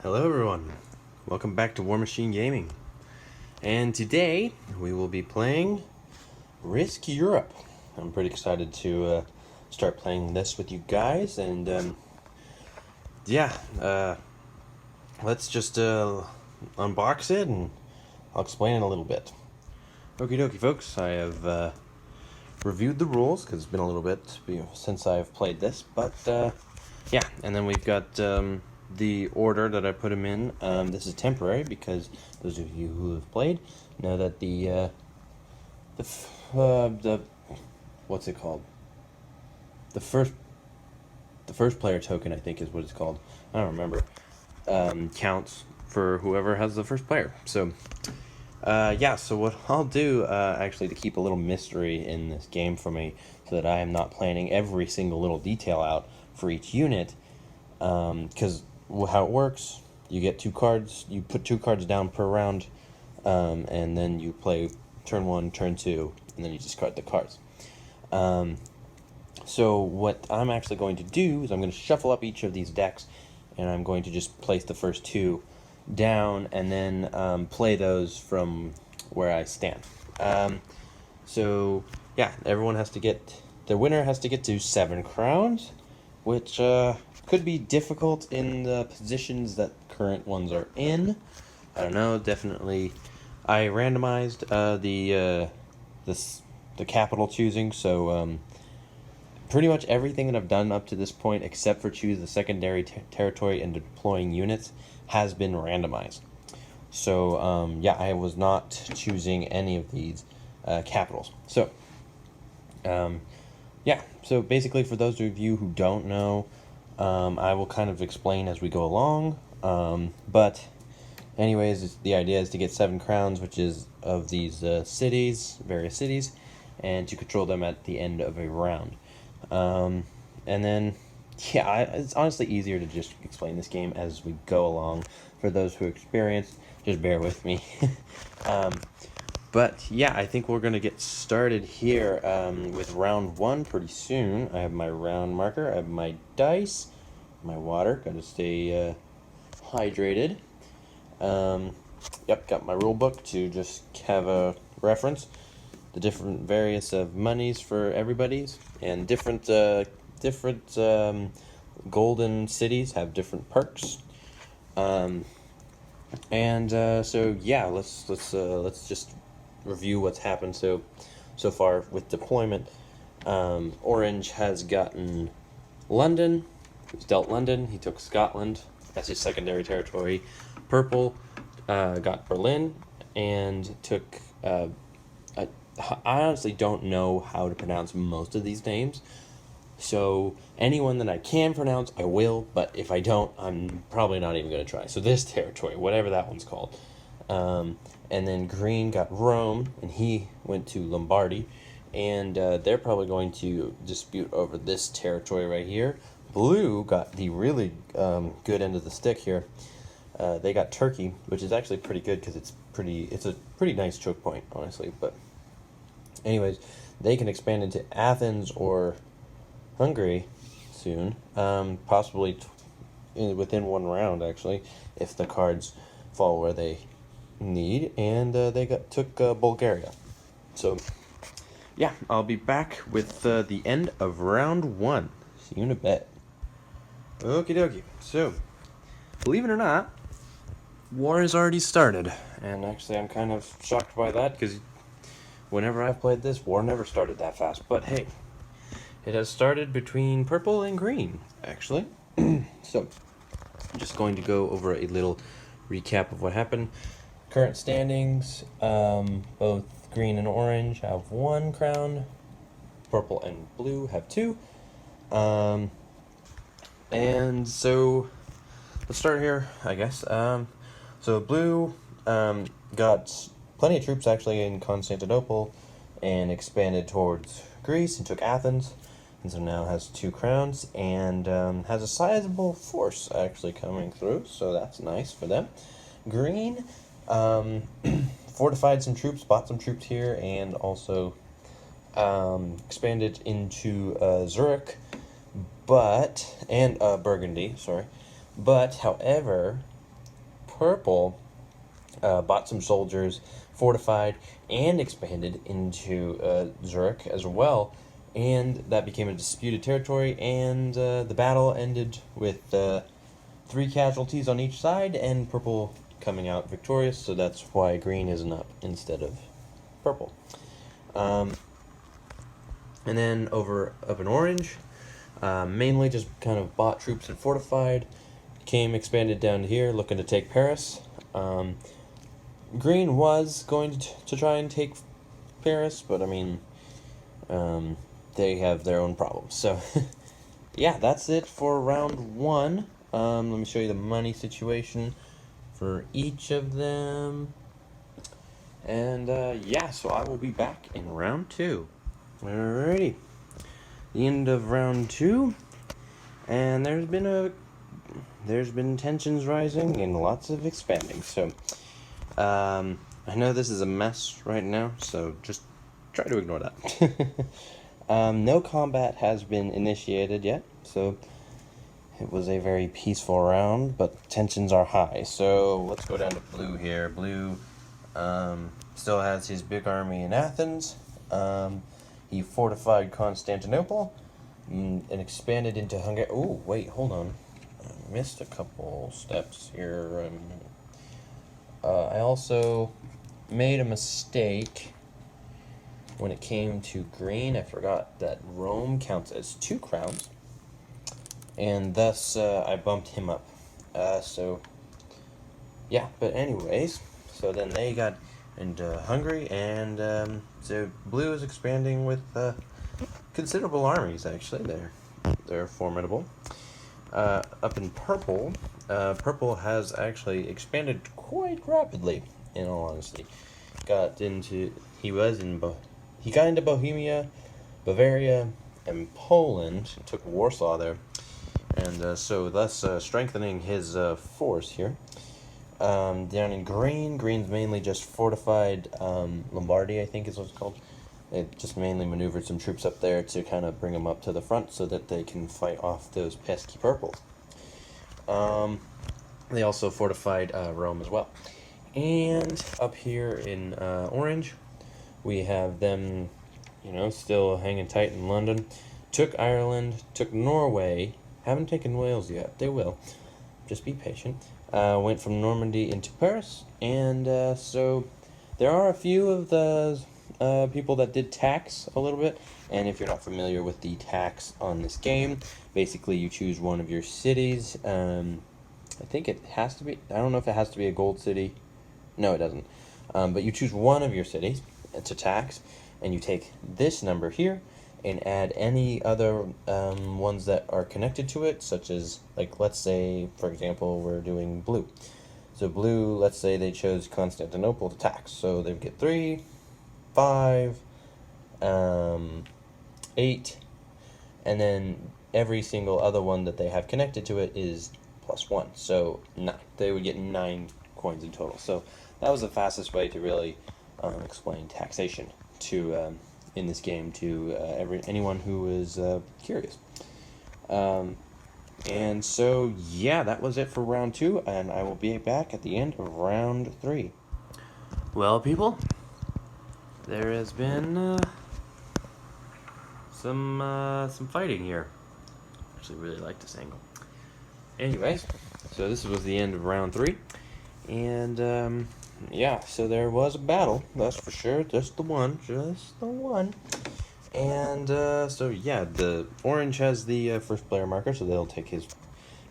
Hello everyone, welcome back to Warmachine Gaming. And today we will be playing Risk Europe. I'm pretty excited to start playing this with you guys, and let's just unbox it and I'll explain it a little bit. Okie dokie folks, I have reviewed the rules because it's been a little bit since I've played this, but yeah, and then we've got the order that I put them in. This is temporary because those of you who have played know that the what's it called? The first player token, I think is what it's called. I don't remember. Counts for whoever has the first player. So yeah, so what I'll do actually to keep a little mystery in this game for me, so that I am not planning every single little detail out for each unit, because how it works, you get 2 cards, you put 2 cards down per round, and then you play turn 1, turn 2, and then you discard the cards. So what I'm actually going to do is I'm going to shuffle up each of these decks, and I'm going to just place the first 2 down, and then play those from where I stand. So yeah, everyone has to get, the winner has to get to 7 crowns, which could be difficult in the positions that current ones are in. I don't know, definitely. I randomized the capital choosing, so pretty much everything that I've done up to this point, except for choose the secondary territory and deploying units, has been randomized. So yeah, I was not choosing any of these capitals. So yeah, so basically for those of you who don't know, I will kind of explain as we go along, but anyways, the idea is to get 7 crowns, which is of these cities, various cities, and to control them at the end of a round. And then, yeah, it's honestly easier to just explain this game as we go along. For those who experience, just bear with me. But yeah, I think we're going to get started here with round 1 pretty soon. I have my round marker, I have my dice, my water, got to stay hydrated. Yep, got my rule book to just have a reference. The different various monies for everybody's, and different golden cities have different perks. So yeah, let's just review what's happened so far with deployment. Orange has gotten London. He's dealt London. He took Scotland as his secondary territory. Purple got Berlin and took. I honestly don't know how to pronounce most of these names, so anyone that I can pronounce, I will, but if I don't, I'm probably not even going to try. So this territory, whatever that one's called. And then green got Rome, and he went to Lombardy, and they're probably going to dispute over this territory right here. Blue got the really good end of the stick here. They got Turkey, which is actually pretty good because it's a pretty nice choke point, honestly, but anyways, they can expand into Athens or Hungary soon, possibly within 1 round, actually, if the cards fall where they need, and they took Bulgaria. So, yeah, I'll be back with the end of round 1. See you in a bit. Okie dokie. So, believe it or not, war has already started, and actually I'm kind of shocked by that, because whenever I've played this, war never started that fast. But hey, it has started between purple and green, actually. So, I'm just going to go over a little recap of what happened. Current standings, both green and orange have 1 crown. Purple and blue have 2. And so, let's start here, I guess. So blue got plenty of troops actually in Constantinople and expanded towards Greece and took Athens, and so now has 2 crowns and has a sizable force actually coming through, so that's nice for them. Green fortified some troops, bought some troops here, and also expanded into Zurich, and Burgundy, sorry. But, however, purple bought some soldiers, fortified, and expanded into Zurich as well, and that became a disputed territory, and the battle ended with 3 casualties on each side, and purple coming out victorious, so that's why green isn't up instead of purple. And then up in orange, mainly just kind of bought troops and fortified, expanded down to here, looking to take Paris. Green was going to try and take Paris, but I mean, they have their own problems. So, yeah, that's it for round 1. Let me show you the money situation for each of them. And, yeah, so I will be back in round 2. Alrighty. The end of round 2. And there's been tensions rising and lots of expanding. So, I know this is a mess right now, so just try to ignore that. No combat has been initiated yet, so it was a very peaceful round, but tensions are high. So let's go down to blue here. Blue still has his big army in Athens. He fortified Constantinople and expanded into Hungary. Oh, wait, hold on. I missed a couple steps here. I also made a mistake when it came to green. I forgot that Rome counts as 2 crowns, and thus I bumped him up. So, yeah, but anyways, so then they got into Hungary, and so blue is expanding with considerable armies, actually. They're formidable. Up in purple, purple has actually expanded quite rapidly, in all honesty. He got into Bohemia, Bavaria, and Poland. Took Warsaw there, and so thus strengthening his force here. Down in green's mainly just fortified Lombardy, I think is what it's called. It just mainly maneuvered some troops up there to kind of bring them up to the front so that they can fight off those pesky purples. They also fortified Rome as well. And up here in orange, we have them, still hanging tight in London. Took Ireland, took Norway. Haven't taken Wales yet. They will. Just be patient. Went from Normandy into Paris. And so there are a few of the people that did tax a little bit. And if you're not familiar with the tax on this game, basically you choose one of your cities. I think it has to be, I don't know if it has to be a gold city. No, it doesn't. But you choose one of your cities to tax, and you take this number here and add any other ones that are connected to it, such as, like, let's say, for example, we're doing blue. So blue, let's say they chose Constantinople to tax. So they would get 3, 5, 8, and then every single other one that they have connected to it is +1. So 9. They would get 9 coins in total. So that was the fastest way to really explain taxation to in this game to anyone who is curious. And so, yeah, that was it for round 2, and I will be back at the end of round 3. Well, people, there has been some fighting here. I actually really like this angle. Anyways, so this was the end of round 3, and yeah, so there was a battle, that's for sure, just the one, and so yeah, the orange has the first player marker, so they'll take his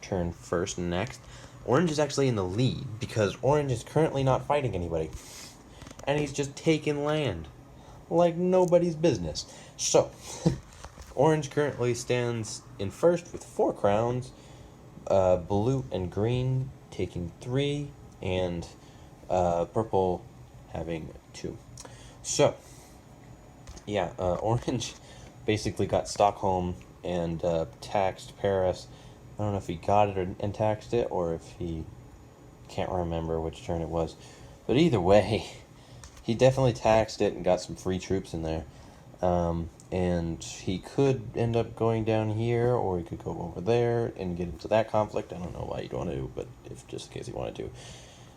turn first and next. Orange is actually in the lead, because orange is currently not fighting anybody, and he's just taking land, like nobody's business. So, orange currently stands in first with 4 crowns, blue and green taking 3, and purple having 2. So, yeah, orange basically got Stockholm and taxed Paris. I don't know if he got it and taxed it, or if he can't remember which turn it was. But either way, he definitely taxed it and got some free troops in there. And he could end up going down here, or he could go over there and get into that conflict. I don't know why you'd want to, but if just in case he wanted to.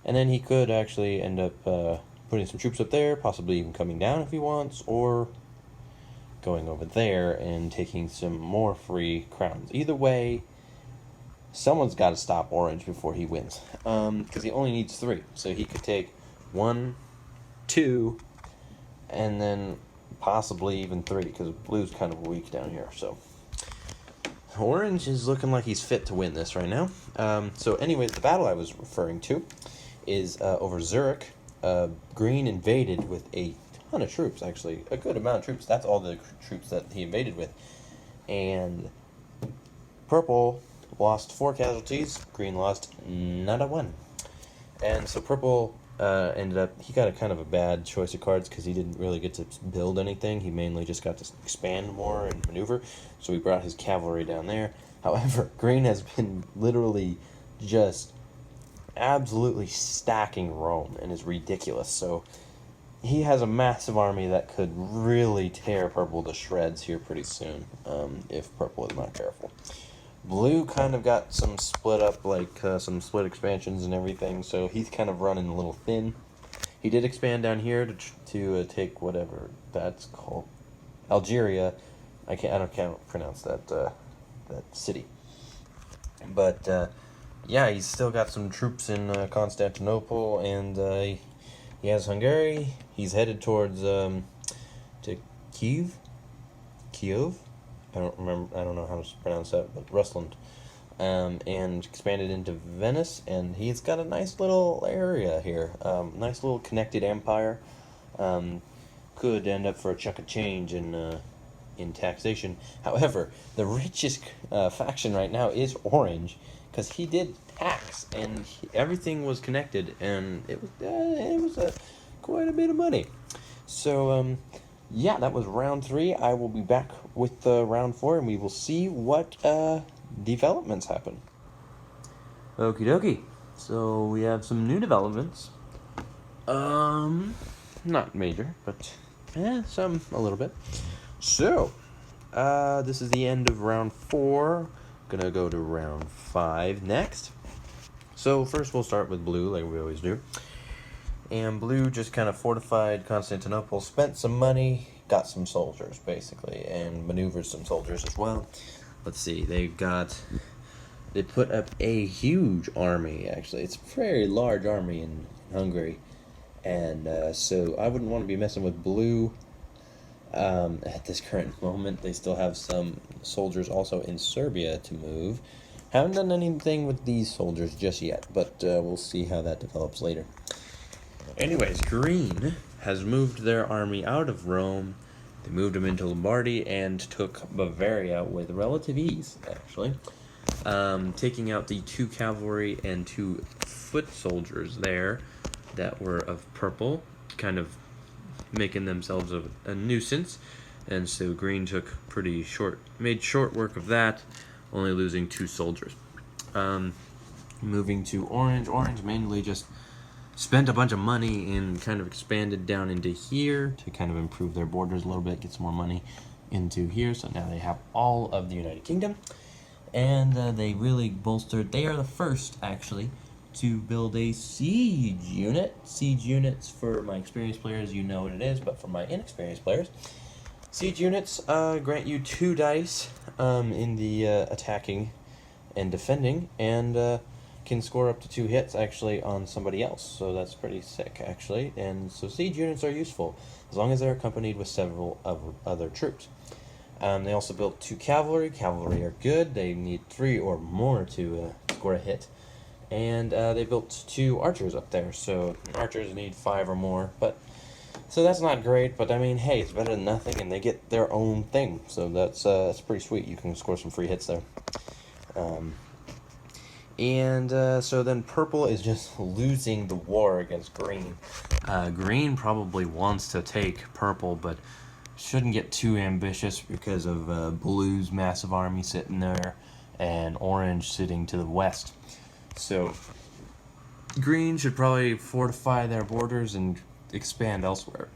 And then he could actually end up putting some troops up there, possibly even coming down if he wants, or going over there and taking some more free crowns. Either way, someone's got to stop Orange before he wins. Because he only needs 3. So he could take 1, 2, and then possibly even 3, because Blue's kind of weak down here. So Orange is looking like he's fit to win this right now. So anyways, the battle I was referring to is over Zurich. Green invaded with a ton of troops, actually. A good amount of troops. That's all the troops that he invaded with. And Purple lost 4 casualties. Green lost not a 1. And so Purple ended up, he got a kind of a bad choice of cards because he didn't really get to build anything. He mainly just got to expand more and maneuver. So he brought his cavalry down there. However, Green has been literally just absolutely stacking Rome and is ridiculous. So he has a massive army that could really tear Purple to shreds here pretty soon, if Purple is not careful. Blue kind of got some split up, like some split expansions and everything, so he's kind of running a little thin. He did expand down here to take whatever that's called, Algeria. I can't pronounce that city, but yeah, he's still got some troops in Constantinople, and he has Hungary. He's headed towards to Kiev. I don't know how to pronounce that, but Rusland. And expanded into Venice, and he's got a nice little area here. Nice little connected empire. Could end up for a chunk of change in taxation. However, the richest faction right now is Orange, because he did tax, and everything was connected, and it was quite a bit of money. So yeah, that was round 3. I will be back with round 4, and we will see what developments happen. Okie dokie. So we have some new developments. Not major, but some a little bit. So this is the end of round 4. Gonna go to round 5 next. So first we'll start with Blue, like we always do. And Blue just kind of fortified Constantinople, spent some money, got some soldiers, basically, and maneuvered some soldiers as well. Let's see, they put up a huge army, actually. It's a very large army in Hungary. And so I wouldn't want to be messing with Blue at this current moment. They still have some soldiers also in Serbia to move. Haven't done anything with these soldiers just yet, but we'll see how that develops later. Anyways, Green has moved their army out of Rome. They moved them into Lombardy and took Bavaria with relative ease, actually. Taking out the 2 cavalry and 2 foot soldiers there that were of purple, kind of making themselves a nuisance. And so Green took made short work of that, only losing 2 soldiers. Moving to Orange. Orange mainly just spent a bunch of money and kind of expanded down into here to kind of improve their borders a little bit, get some more money into here. So now they have all of the United Kingdom. And they really bolstered. They are the first, actually, to build a siege unit. Siege units, for my experienced players, you know what it is, but for my inexperienced players, siege units grant you 2 dice in the attacking and defending, and can score up to 2 hits, actually, on somebody else. So that's pretty sick, actually. And so siege units are useful, as long as they're accompanied with several other troops. They also built 2 cavalry. Cavalry are good. They need 3 or more to score a hit. And they built 2 archers up there, so archers need 5 or more. So that's not great, but I mean, hey, it's better than nothing, and they get their own thing. So that's pretty sweet. You can score some free hits there. So then Purple is just losing the war against Green. Green probably wants to take Purple, but shouldn't get too ambitious because of Blue's massive army sitting there and Orange sitting to the west. So Green should probably fortify their borders and expand elsewhere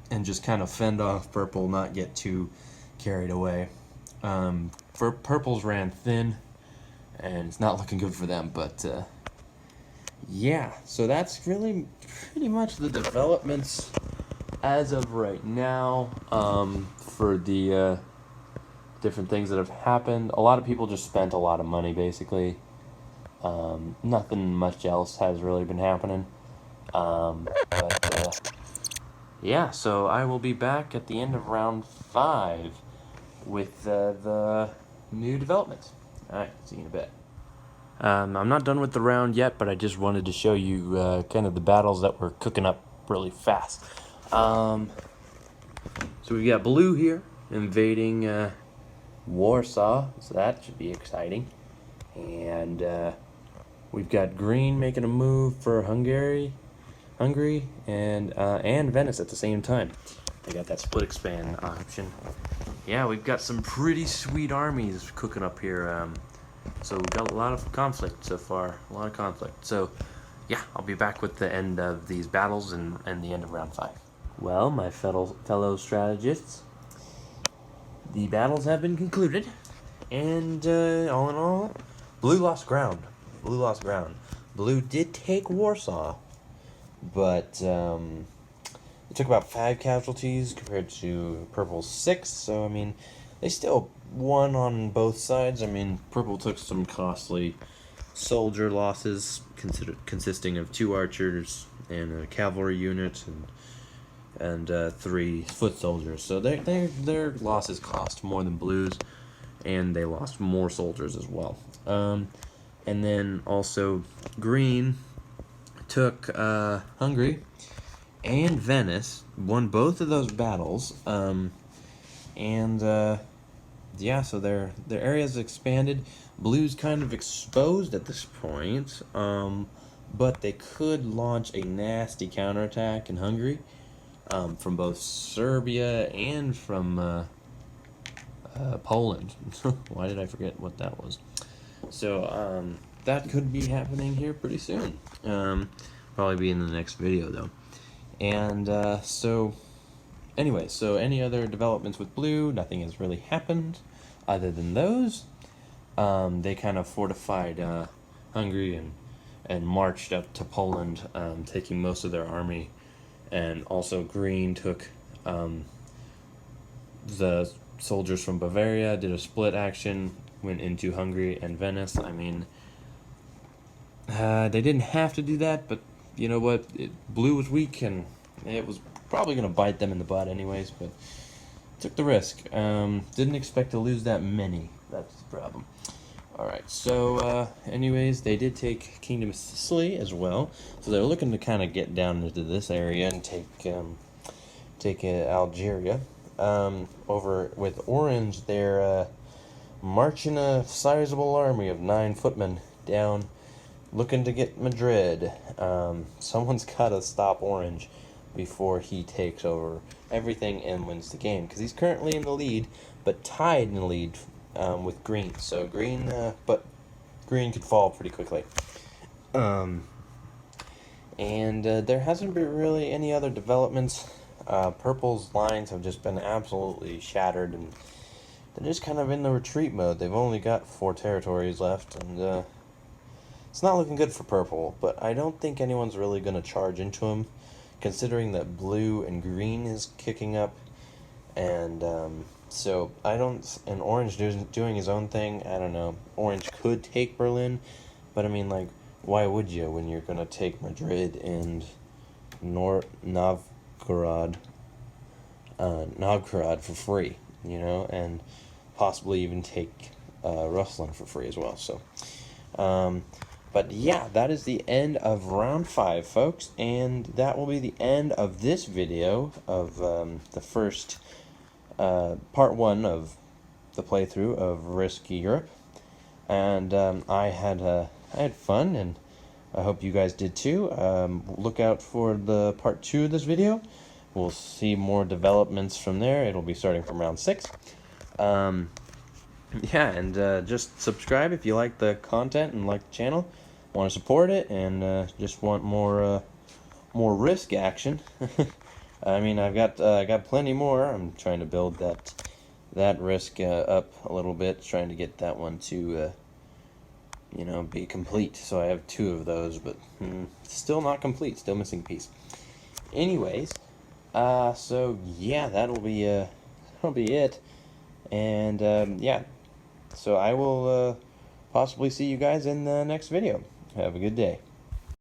and just kind of fend off Purple, not get too carried away. Purple's ran thin, and it's not looking good for them, but yeah, so that's really pretty much the developments as of right now, for the different things that have happened. A lot of people just spent a lot of money, basically. Nothing much else has really been happening. But yeah, so I will be back at the end of round 5 with the new developments. Alright, see you in a bit. I'm not done with the round yet, but I just wanted to show you kind of the battles that were cooking up really fast. So we've got Blue here invading Warsaw, so that should be exciting. And we've got Green making a move for Hungary, and Venice at the same time. They got that split expand option. Yeah, we've got some pretty sweet armies cooking up here. So we've got a lot of conflict so far, a lot of conflict. So yeah, I'll be back with the end of these battles and the end of round 5. Well, my fellow strategists, the battles have been concluded, and all in all, Blue lost ground. Blue did take Warsaw, but it took about 5 casualties compared to Purple's 6, so I mean, they still won on both sides. I mean, Purple took some costly soldier losses, consisting of 2 archers and a cavalry unit and 3 foot soldiers. So their losses cost more than Blue's, and they lost more soldiers as well. And then also Green took Hungary and Venice, won both of those battles, yeah, so their area's expanded. Blue's kind of exposed at this point, but they could launch a nasty counterattack in Hungary, from both Serbia and from Poland. Why did I forget what that was? So that could be happening here pretty soon. Probably be in the next video though. And so anyway, so any other developments with Blue? Nothing has really happened other than those. They kind of fortified Hungary and marched up to Poland, taking most of their army. And also Green took the soldiers from Bavaria, did a split action, went into Hungary and Venice. I mean, they didn't have to do that, but you know what? Blue was weak, and it was probably going to bite them in the butt anyways, but took the risk. Didn't expect to lose that many. That's the problem. Alright, so anyways, they did take Kingdom of Sicily as well. So they're looking to kind of get down into this area and take Algeria. Over with Orange, they're marching a sizable army of 9 footmen down, looking to get Madrid. Someone's got to stop Orange before he takes over everything and wins the game, because he's currently in the lead, but tied in the lead with Green. So but Green could fall pretty quickly. And there hasn't been really any other developments. Purple's lines have just been absolutely shattered, and they're just kind of in the retreat mode. They've only got 4 territories left, and it's not looking good for Purple, but I don't think anyone's really going to charge into him, considering that Blue and Green is kicking up, and so I don't, and Orange doing his own thing. I don't know. Orange could take Berlin, but I mean, like, why would you when you're going to take Madrid and Novgorod for free, you know, and possibly even take Ruslan for free as well. So, but yeah, that is the end of round 5, folks, and that will be the end of this video of the first part 1 of the playthrough of Risky Europe. And I had fun, and I hope you guys did too. Look out for the part 2 of this video. We'll see more developments from there. It'll be starting from round 6. Yeah, and just subscribe if you like the content and like the channel, want to support it, and just want more Risk action. I mean, I got plenty more. I'm trying to build that Risk up a little bit, trying to get that one to you know, be complete. So I have 2 of those, but still not complete. Still missing a piece. Anyways, so yeah, that'll be it. And yeah, so I will possibly see you guys in the next video. Have a good day.